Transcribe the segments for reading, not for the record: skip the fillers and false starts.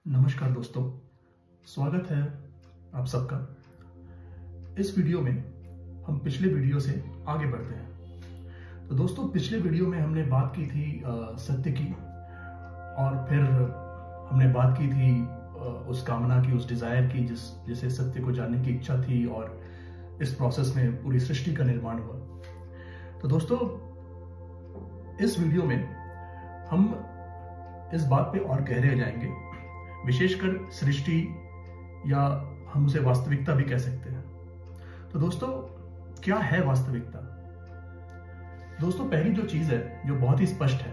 नमस्कार दोस्तों, स्वागत है आप सबका। इस वीडियो में हम पिछले वीडियो से आगे बढ़ते हैं। तो दोस्तों, पिछले वीडियो में हमने बात की थी सत्य की, और फिर हमने बात की थी उस कामना की, उस डिजायर की जिसे सत्य को जानने की इच्छा थी, और इस प्रोसेस में पूरी सृष्टि का निर्माण हुआ। तो दोस्तों, इस वीडियो में हम इस बात पे और गहरे जाएंगे, विशेषकर सृष्टि, या हम उसे वास्तविकता भी कह सकते हैं। तो दोस्तों, क्या है वास्तविकता? दोस्तों, पहली जो चीज है जो बहुत ही स्पष्ट है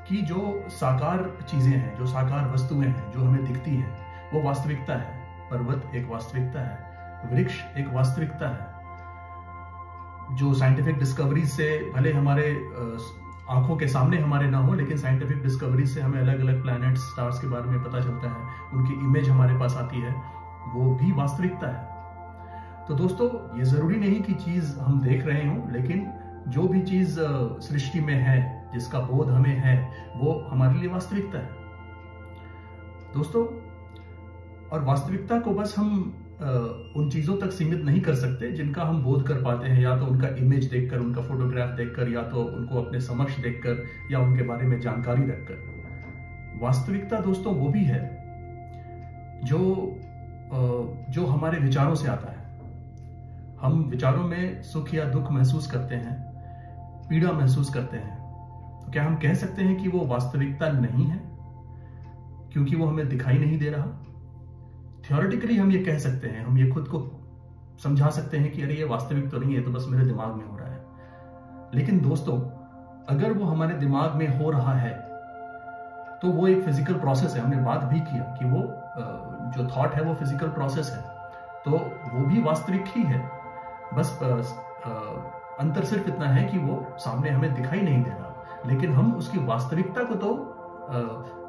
कि जो साकार चीजें हैं, जो साकार वस्तुएं हैं, जो हमें दिखती हैं, वो वास्तविकता है। पर्वत एक वास्तविकता है, वृक्ष एक वास्तविकता है। जो साइंटिफिक डिस्कवरी से भले हमारे आंखों के सामने हमारे ना हो, लेकिन साइंटिफिक डिस्कवरी से हमें अलग अलग प्लैनेट्स, स्टार्स के बारे में पता चलता है, उनकी इमेज हमारे पास आती है, वो भी वास्तविकता है। तो दोस्तों, ये जरूरी नहीं कि चीज हम देख रहे हों, लेकिन जो भी चीज सृष्टि में है, जिसका बोध हमें है, वो हमारे लिए वास्तविकता है दोस्तों। और वास्तविकता को बस हम उन चीजों तक सीमित नहीं कर सकते जिनका हम बोध कर पाते हैं, या तो उनका इमेज देखकर, उनका फोटोग्राफ देखकर, या तो उनको अपने समक्ष देखकर, या उनके बारे में जानकारी रखकर। वास्तविकता दोस्तों वो भी है जो हमारे विचारों से आता है। हम विचारों में सुख या दुख महसूस करते हैं, पीड़ा महसूस करते हैं। तो क्या हम कह सकते हैं कि वो वास्तविकता नहीं है क्योंकि वो हमें दिखाई नहीं दे रहा? थियोरेटिकली हम ये कह सकते हैं, हम ये खुद को समझा सकते हैं कि अरे ये वास्तविक तो नहीं है, तो बस मेरे दिमाग में हो रहा है। लेकिन दोस्तों, अगर वो हमारे दिमाग में हो रहा है तो वो एक फिजिकल प्रोसेस है। हमने बात भी किया कि वो जो थॉट है वो फिजिकल प्रोसेस है, तो वो भी वास्तविक ही है। बस अंतर सिर्फ इतना है कि वो सामने हमें दिखाई नहीं दे रहा, लेकिन हम उसकी वास्तविकता को तो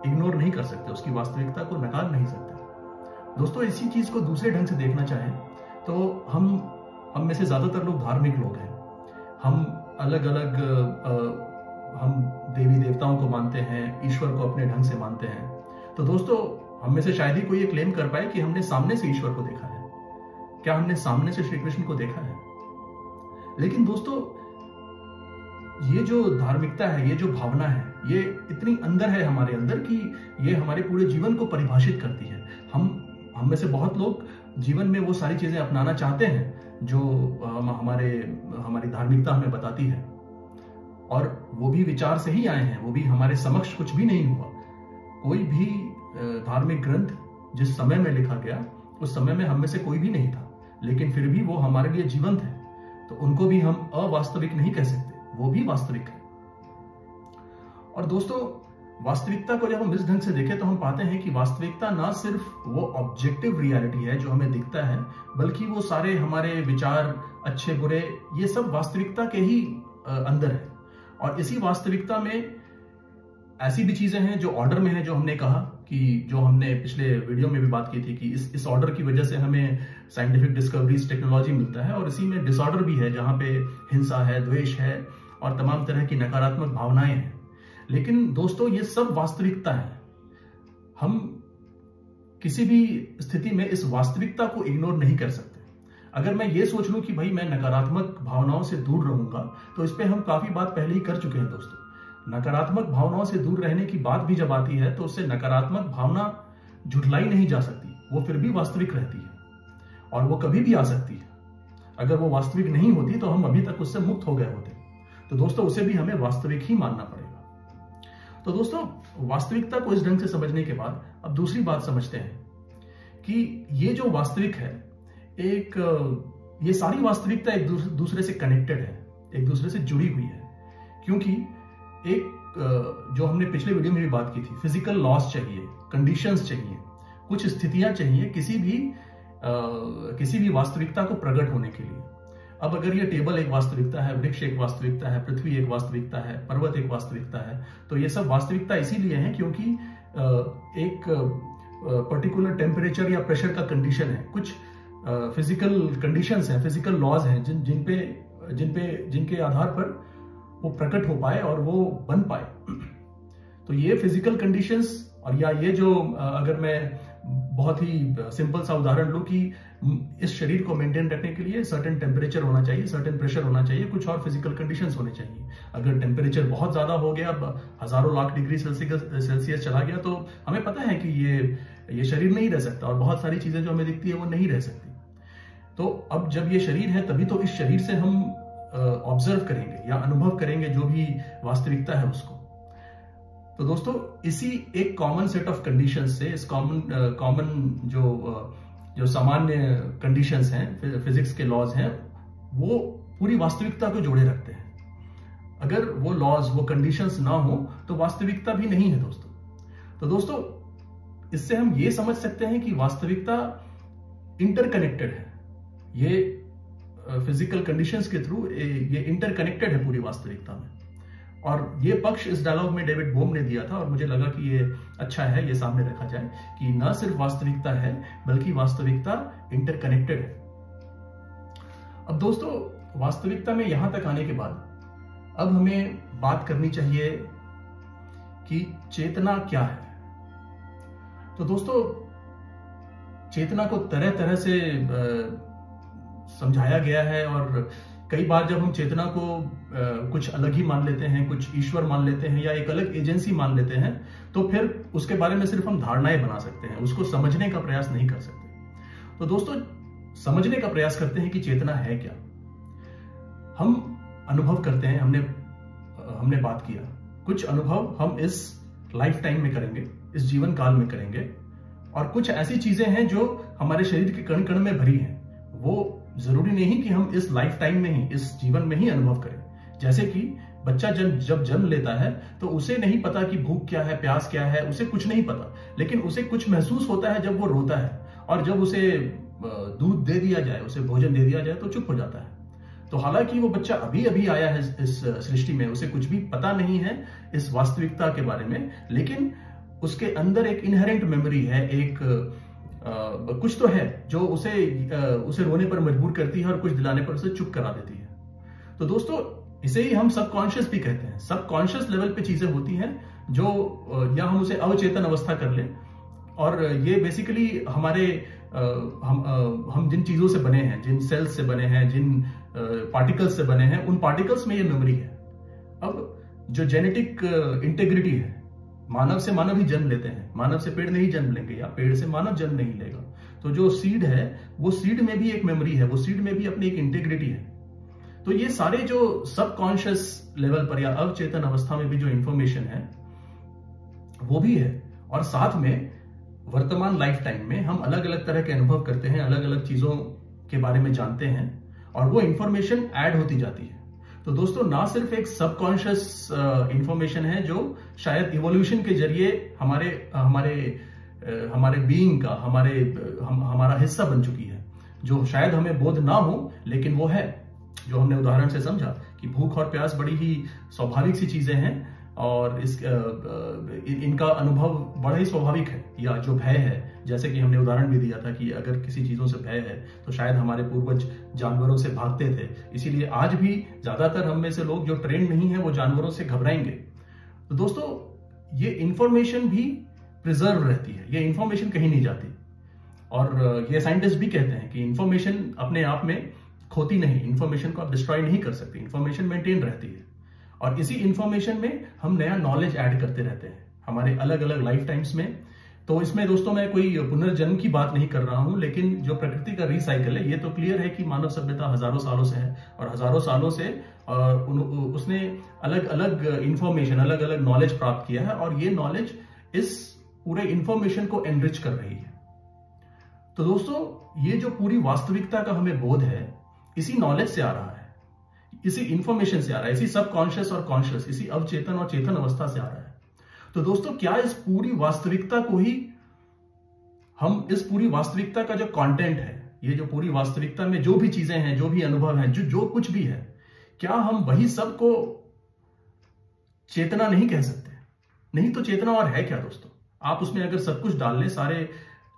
इग्नोर नहीं कर सकते, उसकी वास्तविकता को नकार नहीं सकते। दोस्तों, इसी चीज को दूसरे ढंग से देखना चाहें तो हम में से ज्यादातर लोग धार्मिक लोग हैं। हम अलग अलग हम देवी देवताओं को मानते हैं, ईश्वर को अपने ढंग से मानते हैं। तो दोस्तों, हम में से शायद ही कोई ये क्लेम कर पाए कि हमने सामने से ईश्वर को देखा है। क्या हमने सामने से श्री कृष्ण को देखा है? लेकिन दोस्तों, ये जो धार्मिकता है, ये जो भावना है, ये इतनी अंदर है हमारे अंदर कि ये हमारे पूरे जीवन को परिभाषित करती है। हम में से बहुत लोग जीवन में वो सारी चीजें अपनाना चाहते हैं जो हमारी धार्मिकता हमें बताती है, और वो भी विचार से ही आए हैं, वो भी हमारे समक्ष कुछ भी नहीं हुआ। कोई भी धार्मिक ग्रंथ जिस समय में लिखा गया, उस समय में हम में से कोई भी नहीं था, लेकिन फिर भी वो हमारे लिए जीवंत है। तो उनको भी हम अवास्तविक नहीं कह सकते, वो भी वास्तविक है। और दोस्तों, वास्तविकता को जब हम इस ढंग से देखें तो हम पाते हैं कि वास्तविकता ना सिर्फ वो ऑब्जेक्टिव रियलिटी है जो हमें दिखता है, बल्कि वो सारे हमारे विचार, अच्छे बुरे, ये सब वास्तविकता के ही अंदर है। और इसी वास्तविकता में ऐसी भी चीजें हैं जो ऑर्डर में है, जो हमने कहा कि जो हमने पिछले वीडियो में भी बात की थी कि इस ऑर्डर की वजह से हमें साइंटिफिक डिस्कवरीज, टेक्नोलॉजी मिलता है, और इसी में डिसऑर्डर भी है, जहां पे हिंसा है, द्वेष है, और तमाम तरह की नकारात्मक भावनाएं हैं। लेकिन दोस्तों, ये सब वास्तविकता है। हम किसी भी स्थिति में इस वास्तविकता को इग्नोर नहीं कर सकते। अगर मैं ये सोच लूं कि भाई मैं नकारात्मक भावनाओं से दूर रहूंगा, तो इस पे हम काफी बात पहले ही कर चुके हैं दोस्तों। नकारात्मक भावनाओं से दूर रहने की बात भी जब आती है, तो उससे नकारात्मक भावना झुठलाई नहीं जा सकती, वो फिर भी वास्तविक रहती है, और वो कभी भी आ सकती है। अगर वो वास्तविक नहीं होती तो हम अभी तक उससे मुक्त हो गए होते। तो दोस्तों, उसे भी हमें वास्तविक ही मानना पड़ेगा। तो दोस्तों, वास्तविकता को इस ढंग से समझने के बाद अब दूसरी बात समझते हैं कि ये जो वास्तविक है, ये सारी वास्तविकता एक दूसरे से कनेक्टेड है, एक दूसरे से जुड़ी हुई है। क्योंकि जो हमने पिछले वीडियो में भी बात की थी, फिजिकल लॉस चाहिए, कंडीशंस चाहिए, कुछ स्थितियां चाहिए किसी भी वास्तविकता को प्रकट होने के लिए। अब अगर ये टेबल एक वास्तविकता है, वृक्ष एक वास्तविकता है, पृथ्वी एक वास्तविकता है, पर्वत एक वास्तविकता है, तो ये सब वास्तविकता इसीलिए है क्योंकि एक पर्टिकुलर टेम्परेचर या प्रेशर का कंडीशन है, कुछ फिजिकल कंडीशंस हैं, फिजिकल लॉज हैं जिनके आधार पर वो प्रकट हो पाए और वो बन पाए। तो ये फिजिकल कंडीशंस और या ये जो अगर मैं बहुत ही सिंपल सा उदाहरण लूं कि इस शरीर को मेंटेन रखने के लिए सर्टेन टेम्परेचर होना चाहिए, सर्टेन प्रेशर होना चाहिए, कुछ और फिजिकल कंडीशंस होने चाहिए। अगर टेम्परेचर बहुत ज्यादा हो गया, हजारों लाख डिग्री सेल्सियस चला गया, तो हमें पता है कि ये शरीर नहीं रह सकता, और बहुत सारी चीजें जो हमें दिखती है वो नहीं रह सकती। तो अब जब ये शरीर है तभी तो इस शरीर से हम ऑब्जर्व करेंगे या अनुभव करेंगे जो भी वास्तविकता है उसको। तो दोस्तों इसी एक कॉमन सेट ऑफ कंडीशंस से, इस कॉमन जो सामान्य कंडीशंस हैं, फिजिक्स के लॉज हैं, वो पूरी वास्तविकता को जोड़े रखते हैं। अगर वो लॉज, वो कंडीशंस ना हो तो वास्तविकता भी नहीं है दोस्तों। तो दोस्तों इससे हम ये समझ सकते हैं कि वास्तविकता इंटरकनेक्टेड है। ये फिजिकल कंडीशंस के थ्रू ये इंटरकनेक्टेड है पूरी वास्तविकता में। और ये पक्ष इस डायलॉग में डेविड बोम ने दिया था और मुझे लगा कि ये अच्छा है, ये सामने रखा जाए कि न सिर्फ वास्तविकता है बल्कि वास्तविकता इंटरकनेक्टेड है। अब दोस्तों वास्तविकता में यहां तक आने के बाद अब हमें बात करनी चाहिए कि चेतना क्या है। तो दोस्तों चेतना को तरह तरह से समझाया गया है, और कई बार जब हम चेतना को कुछ अलग ही मान लेते हैं, कुछ ईश्वर मान लेते हैं या एक अलग एजेंसी मान लेते हैं, तो फिर उसके बारे में सिर्फ हम धारणाएं बना सकते हैं, उसको समझने का प्रयास नहीं कर सकते। तो दोस्तों समझने का प्रयास करते हैं कि चेतना है क्या। हम अनुभव करते हैं, हमने बात किया, कुछ अनुभव हम इस लाइफ टाइम में करेंगे, इस जीवन काल में करेंगे, और कुछ ऐसी चीजें हैं जो हमारे शरीर के कण कण में भरी हैं। वो जरूरी नहीं कि हम इस लाइफ टाइम में ही, इस जीवन में ही अनुभव करें। जैसे कि बच्चा जब जन्म लेता है तो उसे नहीं पता कि भूख क्या है, प्यास क्या है, उसे कुछ नहीं पता, लेकिन उसे कुछ महसूस होता है जब वो रोता है, और जब उसे दूध दे दिया जाए, उसे भोजन दे दिया जाए तो चुप हो जाता है। तो हालांकि वो बच्चा अभी अभी आया है इस सृष्टि में, उसे कुछ भी पता नहीं है इस वास्तविकता के बारे में, लेकिन उसके अंदर एक इनहेरेंट मेमोरी है, एक कुछ तो है जो उसे रोने पर मजबूर करती है और कुछ दिलाने पर उसे चुप करा देती है। तो दोस्तों इसे ही हम सबकॉन्शियस भी कहते हैं। सबकॉन्शियस लेवल पे चीजें होती हैं जो, या हम उसे अवचेतन अवस्था कर लें, और ये बेसिकली हमारे हम जिन चीजों से बने हैं, जिन सेल्स से बने हैं, जिन पार्टिकल्स से बने हैं, उन पार्टिकल्स में ये मेमोरी है। अब जो जेनेटिक इंटेग्रिटी है, मानव से मानव ही जन्म लेते हैं, मानव से पेड़ नहीं जन्म लेंगे या पेड़ से मानव जन्म नहीं लेगा। तो जो सीड है वो सीड में भी एक मेमोरी है, वो सीड में भी अपनी एक इंटेग्रिटी है। तो ये सारे जो सबकॉन्शियस लेवल पर या अवचेतन अवस्था में भी जो इंफॉर्मेशन है वो भी है, और साथ में वर्तमान लाइफ टाइम में हम अलग अलग तरह के अनुभव करते हैं, अलग अलग चीजों के बारे में जानते हैं, और वो इंफॉर्मेशन ऐड होती जाती है। तो दोस्तों ना सिर्फ एक सबकॉन्शियस इंफॉर्मेशन है जो शायद इवोल्यूशन के जरिए हमारे बीइंग का, हमारा हिस्सा बन चुकी है, जो शायद हमें बोध ना हो, लेकिन वो है, जो हमने उदाहरण से समझा कि भूख और प्यास बड़ी ही स्वाभाविक सी चीजें हैं, और इनका अनुभव बड़ा ही स्वाभाविक है। या जो भय है, जैसे कि हमने उदाहरण भी दिया था कि अगर किसी चीजों से भय है तो शायद हमारे पूर्वज जानवरों से भागते थे, इसीलिए आज भी ज्यादातर हम में से लोग जो ट्रेंड नहीं है वो जानवरों से घबराएंगे। तो दोस्तों ये इंफॉर्मेशन भी प्रिजर्व रहती है, ये इंफॉर्मेशन कहीं नहीं जाती, और ये साइंटिस्ट भी कहते हैं कि इंफॉर्मेशन अपने आप में खोती नहीं, इंफॉर्मेशन को आप डिस्ट्रॉय नहीं कर सकते, इंफॉर्मेशन मेंटेन रहती है, और इसी इंफॉर्मेशन में हम नया नॉलेज ऐड करते रहते हैं हमारे अलग अलग लाइफ टाइम्स में। तो इसमें दोस्तों मैं कोई पुनर्जन्म की बात नहीं कर रहा हूं, लेकिन जो प्रकृति का रिसाइकल है, ये तो क्लियर है कि मानव सभ्यता हजारों सालों से है, और हजारों सालों से उसने अलग अलग इंफॉर्मेशन, अलग अलग नॉलेज प्राप्त किया है, और ये नॉलेज इस पूरे इंफॉर्मेशन को एनरिच कर रही है। तो दोस्तों ये जो पूरी वास्तविकता का हमें बोध है, इसी नॉलेज से आ रहा है, इसी इंफॉर्मेशन से आ रहा है, इसी सबकॉन्शियस और कॉन्शियस, इसी अवचेतन और चेतन अवस्था से आ रहा है। तो दोस्तों क्या इस पूरी वास्तविकता को ही हम, इस पूरी वास्तविकता का जो कंटेंट है, ये जो पूरी वास्तविकता में जो भी चीजें हैं, जो भी अनुभव हैं, जो कुछ भी है, क्या हम वही सब को चेतना नहीं कह सकते? नहीं तो चेतना और है क्या दोस्तों? आप उसमें अगर सब कुछ डाल लें, सारे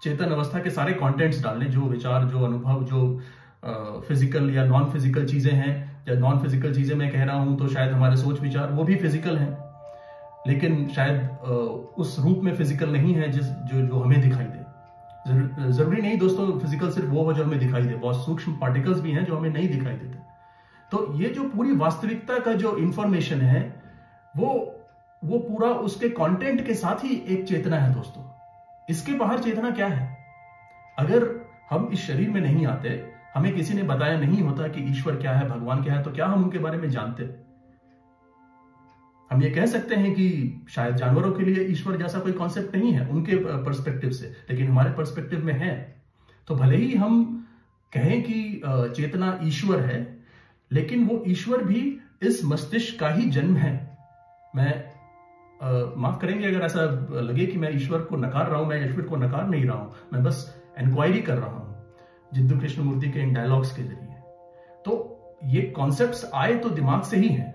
चेतन अवस्था के सारे कंटेंट्स डाल लें, जो विचार, जो अनुभव, जो फिजिकल या नॉन फिजिकल चीजें हैं, या नॉन फिजिकल चीजें मैं कह रहा हूं तो शायद हमारे सोच विचार वो भी फिजिकल हैं, लेकिन शायद उस रूप में फिजिकल नहीं है जो हमें दिखाई दे। जरूरी नहीं दोस्तों फिजिकल सिर्फ वो हो जो हमें दिखाई दे, बहुत सूक्ष्म पार्टिकल्स भी हैं जो हमें नहीं दिखाई देते। तो ये जो पूरी वास्तविकता का जो इंफॉर्मेशन है वो पूरा उसके कंटेंट के साथ ही एक चेतना है दोस्तों। इसके बाहर चेतना क्या है? अगर हम इस शरीर में नहीं आते, हमें किसी ने बताया नहीं होता कि ईश्वर क्या है, भगवान क्या है, तो क्या हम उनके बारे में जानते? हम ये कह सकते हैं कि शायद जानवरों के लिए ईश्वर जैसा कोई कॉन्सेप्ट नहीं है उनके पर्सपेक्टिव से, लेकिन हमारे पर्सपेक्टिव में है। तो भले ही हम कहें कि चेतना ईश्वर है, लेकिन वो ईश्वर भी इस मस्तिष्क का ही जन्म है। मैं माफ करेंगे अगर ऐसा लगे कि मैं ईश्वर को नकार रहा हूं, मैं ईश्वर को नकार नहीं रहा हूं, मैं बस इंक्वायरी कर रहा हूं जिद्दू कृष्णमूर्ति के इन डायलॉग्स के जरिए। तो ये कॉन्सेप्ट्स आए तो दिमाग से ही हैं,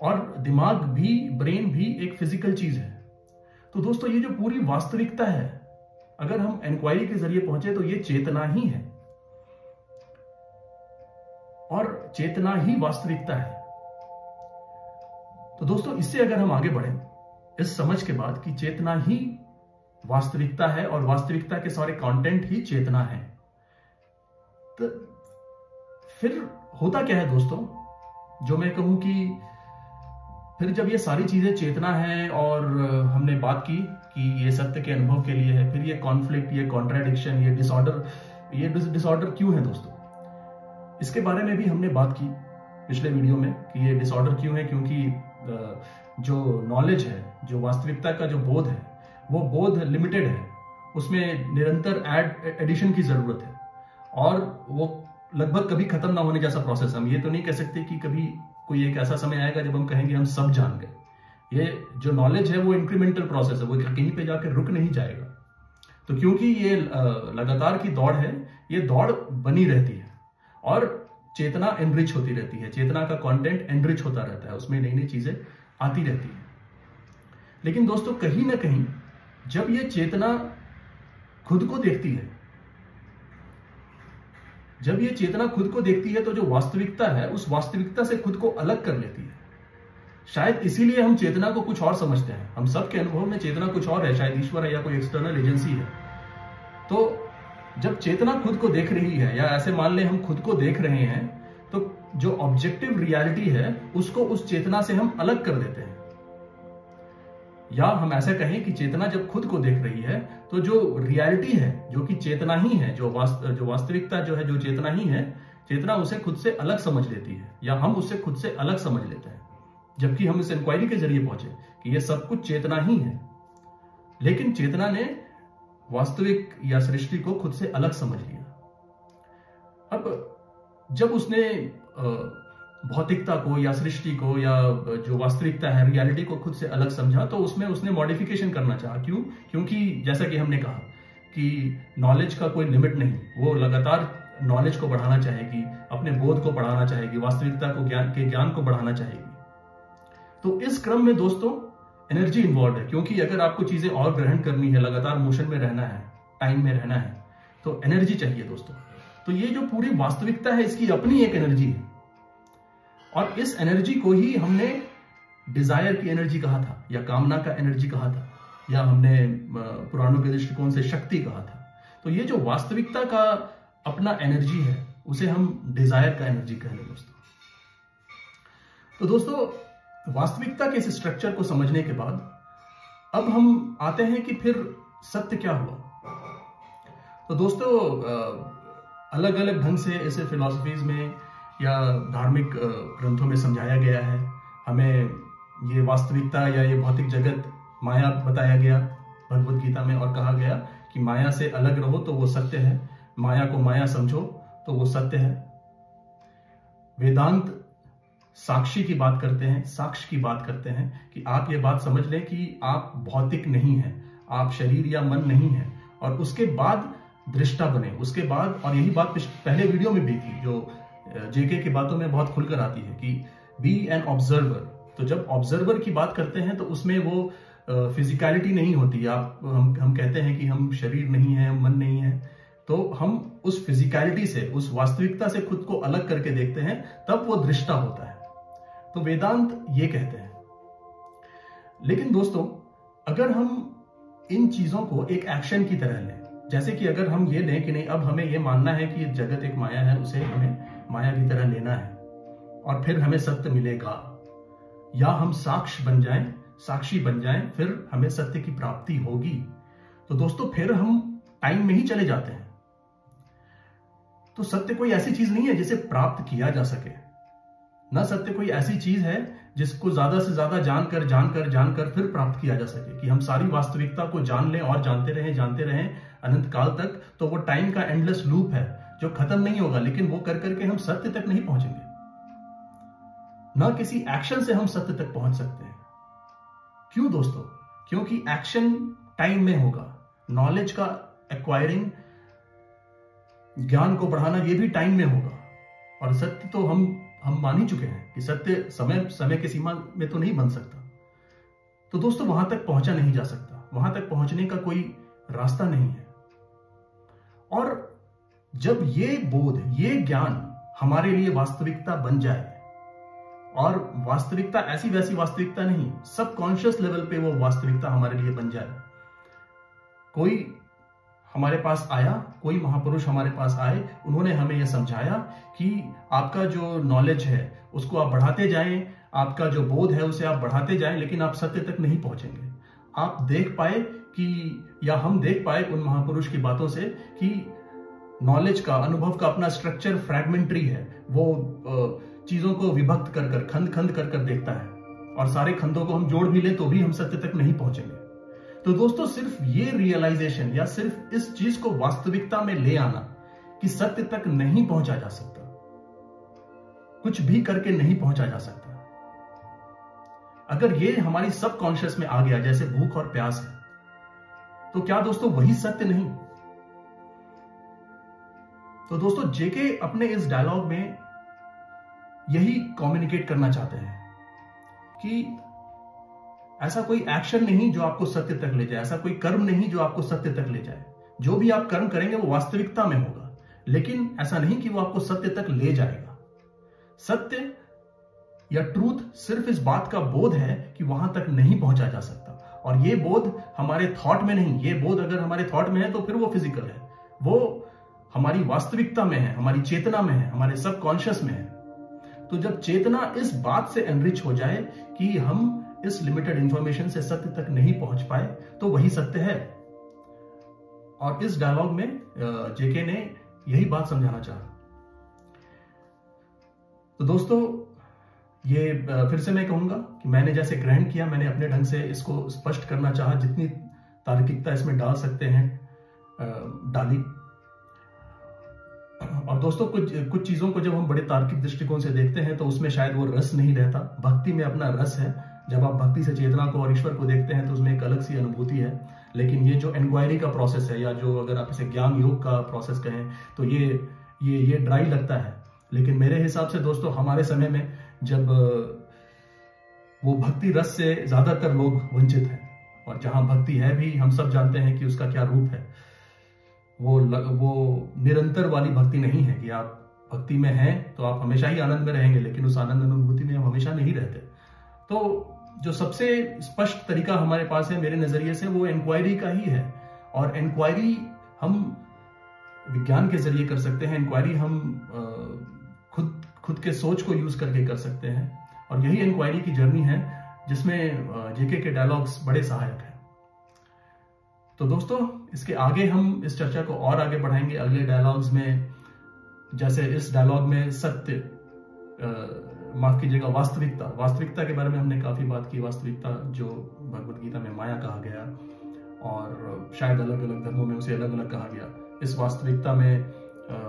और दिमाग भी, ब्रेन भी एक फिजिकल चीज है। तो दोस्तों ये जो पूरी वास्तविकता है, अगर हम इंक्वायरी के जरिए पहुंचे तो ये चेतना ही है, और चेतना ही वास्तविकता है। तो दोस्तों इससे अगर हम आगे बढ़े इस समझ के बाद कि चेतना ही वास्तविकता है और वास्तविकता के सारे कंटेंट ही चेतना है, तो फिर होता क्या है दोस्तों? जो मैं कहूं कि फिर जब ये सारी चीजें चेतना है और हमने बात की कि ये सत्य के अनुभव के लिए है, फिर ये कॉन्फ्लिक्ट, ये कॉन्ट्राडिक्शन, ये डिसऑर्डर क्यों है दोस्तों? इसके बारे में भी हमने बात की पिछले वीडियो में कि ये डिसऑर्डर क्यों है। क्योंकि जो नॉलेज है, जो वास्तविकता का जो बोध है, वो बोध लिमिटेड है, उसमें निरंतर एडिशन की जरूरत है, और वो लगभग कभी खत्म ना होने जैसा प्रोसेस। हम ये तो नहीं कह सकते कि कभी कोई एक ऐसा समय आएगा जब हम कहेंगे हम सब जान गए। ये जो नॉलेज है वो इंक्रीमेंटल प्रोसेस है, वो कहीं पे जाकर रुक नहीं जाएगा। तो क्योंकि ये लगातार की दौड़ है, ये दौड़ बनी रहती है, और चेतना एनरिच होती रहती है, चेतना का कंटेंट एनरिच होता रहता है, उसमें नई नई चीजें आती रहती है। लेकिन दोस्तों कहीं ना कहीं जब ये चेतना खुद को देखती है, जब ये चेतना खुद को देखती है, तो जो वास्तविकता है उस वास्तविकता से खुद को अलग कर लेती है। शायद इसीलिए हम चेतना को कुछ और समझते हैं। हम सबके अनुभव में चेतना कुछ और है, शायद ईश्वर है या कोई एक्सटर्नल एजेंसी है। तो जब चेतना खुद को देख रही है, या ऐसे मान ले हम खुद को देख रहे हैं, तो जो ऑब्जेक्टिव रियलिटी है उसको उस चेतना से हम अलग कर देते हैं। या हम ऐसा कहें कि चेतना जब खुद को देख रही है, तो जो रियलिटी है, जो कि चेतना ही है, जो वास्तविकता जो है, जो चेतना ही है, चेतना उसे खुद से अलग समझ लेती है, या हम उससे खुद से अलग समझ लेते हैं। जबकि हम इस इंक्वायरी के जरिए पहुंचे कि ये सब कुछ चेतना ही है, लेकिन चेतना ने वास्तविक या सृष्टि को खुद से अलग समझ लिया। अब जब उसने भौतिकता को या सृष्टि को या जो वास्तविकता है, रियलिटी को खुद से अलग समझा, तो उसमें उसने मॉडिफिकेशन करना चाहा। क्यों? क्योंकि जैसा कि हमने कहा कि नॉलेज का कोई लिमिट नहीं, वो लगातार नॉलेज को बढ़ाना चाहेगी, अपने बोध को बढ़ाना चाहेगी, वास्तविकता को ज्ञान को बढ़ाना चाहेगी। तो इस क्रम में दोस्तों एनर्जी इन्वॉल्व है, क्योंकि अगर आपको चीजें और ग्रहण करनी है, लगातार मोशन में रहना है, टाइम में रहना है, तो एनर्जी चाहिए दोस्तों। तो ये जो पूरी वास्तविकता है, इसकी अपनी एक एनर्जी है, और इस एनर्जी को ही हमने डिजायर की एनर्जी कहा था, या कामना का एनर्जी कहा था, या हमने पुराणों के दृष्टिकोण से शक्ति कहा था। तो ये जो वास्तविकता का अपना एनर्जी है, उसे हम डिजायर का एनर्जी कह लें दोस्तों। तो दोस्तों वास्तविकता के इस स्ट्रक्चर को समझने के बाद अब हम आते हैं कि फिर सत्य क्या हुआ। तो दोस्तों अलग अलग ढंग से इसे फिलॉसफीज में या धार्मिक ग्रंथों में समझाया गया है। हमें ये वास्तविकता या ये भौतिक जगत माया बताया गया भगवद गीता में, और कहा गया कि माया से अलग रहो तो वो सत्य है, माया को माया समझो तो वो सत्य है। वेदांत साक्षी की बात करते हैं, साक्ष्य की बात करते हैं कि आप ये बात समझ लें कि आप भौतिक नहीं हैं, आप शरीर या मन नहीं हैं, और उसके बाद दृष्टा बने। उसके बाद, और यही बात पहले वीडियो में भी थी, जो जेके की बातों में बहुत खुलकर आती है कि बी एन ऑब्जर्वर। तो जब ऑब्जर्वर की बात करते हैं तो उसमें वो फिजिकलिटी नहीं होती। हम कहते हैं कि हम शरीर नहीं है, मन नहीं है, तो हम उस फिजिकलिटी से, उस वास्तविकता से खुद को अलग करके देखते हैं, तब वो दृष्टा होता है। तो वेदांत ये कहते हैं। लेकिन दोस्तों, अगर हम इन चीजों को एक एक्शन की तरह लें, जैसे कि अगर हम ये लें कि नहीं, अब हमें ये मानना है कि जगत एक माया है, उसे हमें माया की तरह लेना है और फिर हमें सत्य मिलेगा, या हम साक्षी बन जाएं, फिर हमें सत्य की प्राप्ति होगी, तो दोस्तों फिर हम टाइम में ही चले जाते हैं। तो सत्य कोई ऐसी चीज नहीं है जिसे प्राप्त किया जा सके, ना सत्य कोई ऐसी चीज है जिसको ज्यादा से ज्यादा जानकर फिर प्राप्त किया जा सके, कि हम सारी वास्तविकता को जान लें और जानते रहें अनंत काल तक। तो वो टाइम का एंडलेस लूप है जो खत्म नहीं होगा, लेकिन वो कर करके हम सत्य तक नहीं पहुंचेंगे। ना किसी एक्शन से हम सत्य तक पहुंच सकते हैं। क्यों दोस्तों? क्योंकि एक्शन टाइम में होगा, नॉलेज का एक्वायरिंग, ज्ञान को बढ़ाना, ये भी टाइम में होगा। और सत्य तो हम मान ही चुके हैं कि सत्य समय की सीमा में तो नहीं बन सकता। तो दोस्तों वहां तक पहुंचा नहीं जा सकता, वहां तक पहुंचने का कोई रास्ता नहीं है। और जब ये बोध, ये ज्ञान हमारे लिए वास्तविकता बन जाए, और वास्तविकता ऐसी वैसी वास्तविकता नहीं, सबकॉन्शियस लेवल पे वो वास्तविकता हमारे लिए बन जाए। कोई हमारे पास आया, कोई महापुरुष हमारे पास आए, उन्होंने हमें यह समझाया कि आपका जो नॉलेज है उसको आप बढ़ाते जाएं, आपका जो बोध है उसे आप बढ़ाते जाएं, लेकिन आप सत्य तक नहीं पहुंचेंगे। आप देख पाए कि, या हम देख पाए उन महापुरुष की बातों से कि नॉलेज का, अनुभव का अपना स्ट्रक्चर फ्रैगमेंटरी है। वो चीजों को विभक्त कर खंड कर देखता है, और सारे खंडों को हम जोड़ भी लें तो भी हम सत्य तक नहीं पहुंचेंगे। तो दोस्तों सिर्फ ये रियलाइजेशन, या सिर्फ इस चीज को वास्तविकता में ले आना कि सत्य तक नहीं पहुंचा जा सकता, कुछ भी करके नहीं पहुंचा जा सकता, अगर ये हमारी सबकॉन्शियस में आ गया, जैसे भूख और प्यास है, तो क्या दोस्तों वही सत्य नहीं? तो दोस्तों जेके अपने इस डायलॉग में यही कम्युनिकेट करना चाहते हैं कि ऐसा कोई एक्शन नहीं जो आपको सत्य तक ले जाए, ऐसा कोई कर्म नहीं जो आपको सत्य तक ले जाए। जो भी आप कर्म करेंगे वो वास्तविकता में होगा, लेकिन ऐसा नहीं कि वो आपको सत्य तक ले जाएगा। सत्य या ट्रूथ सिर्फ इस बात का बोध है कि वहां तक नहीं पहुंचा जा सकता, और ये बोध हमारे थॉट में नहीं, ये बोध अगर हमारे थॉट में है तो फिर वो फिजिकल है, वो हमारी वास्तविकता में है, हमारी चेतना में है, हमारे सबकॉन्शियस में है। तो जब चेतना इस बात से एनरिच हो जाए कि हम इस लिमिटेड इंफॉर्मेशन से सत्य तक नहीं पहुंच पाए, तो वही सत्य है। और इस डायलॉग में जेके ने यही बात समझाना चाहा। तो दोस्तों ये फिर से मैं कहूंगा कि मैंने जैसे ग्रहण किया, मैंने अपने ढंग से इसको स्पष्ट करना चाहा, जितनी तार्किकता इसमें डाल सकते हैं डाली। और दोस्तों कुछ चीजों को जब हम बड़े तार्किक दृष्टिकोण से देखते हैं तो उसमें शायद वो रस नहीं रहता। भक्ति में अपना रस है, जब आप भक्ति से चेतना को और ईश्वर को देखते हैं तो उसमें एक अलग सी अनुभूति है। लेकिन ये जो इंक्वायरी का प्रोसेस है, या जो अगर आप इसे ज्ञान योग का प्रोसेस कहें, तो ये ड्राई लगता है। लेकिन मेरे हिसाब से दोस्तों हमारे समय में जब वो भक्ति रस से ज्यादातर लोग वंचित हैं, और जहां भक्ति है भी हम सब जानते हैं कि उसका क्या रूप है। वो निरंतर वाली भक्ति नहीं है कि आप भक्ति में हैं तो आप हमेशा ही आनंद में रहेंगे, लेकिन उस आनंद अनुभूति में हम हमेशा नहीं रहते। तो जो सबसे स्पष्ट तरीका हमारे पास है मेरे नजरिए से, वो इंक्वायरी का ही है। और इंक्वायरी हम विज्ञान के जरिए कर सकते हैं, इंक्वायरी हम खुद के सोच को यूज करके कर सकते हैं। और यही इंक्वायरी की जर्नी है जिसमें जेके के डायलॉग्स बड़े सहायक हैं। तो दोस्तों इसके आगे हम इस चर्चा को और आगे बढ़ाएंगे अगले डायलॉग्स में। जैसे इस डायलॉग में सत्य, माफ कीजिएगा, वास्तविकता के बारे में हमने काफी बात की। वास्तविकता जो भगवत गीता में माया कहा गया, और शायद अलग अलग धर्मों में उसे अलग अलग कहा गया। इस वास्तविकता में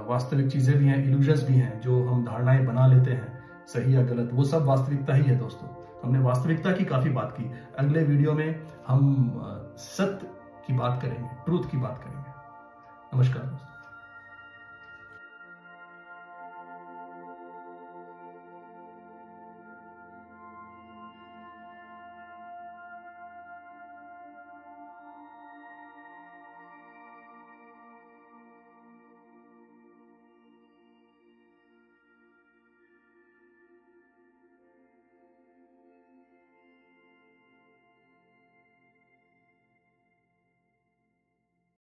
वास्तविक चीजें भी हैं, इल्यूजन्स भी हैं, जो हम धारणाएं बना लेते हैं सही या गलत, वो सब वास्तविकता ही है दोस्तों। हमने वास्तविकता की काफी बात की। अगले वीडियो में हम सत्य की बात करेंगे, ट्रूथ की बात करेंगे। नमस्कार दोस्तों।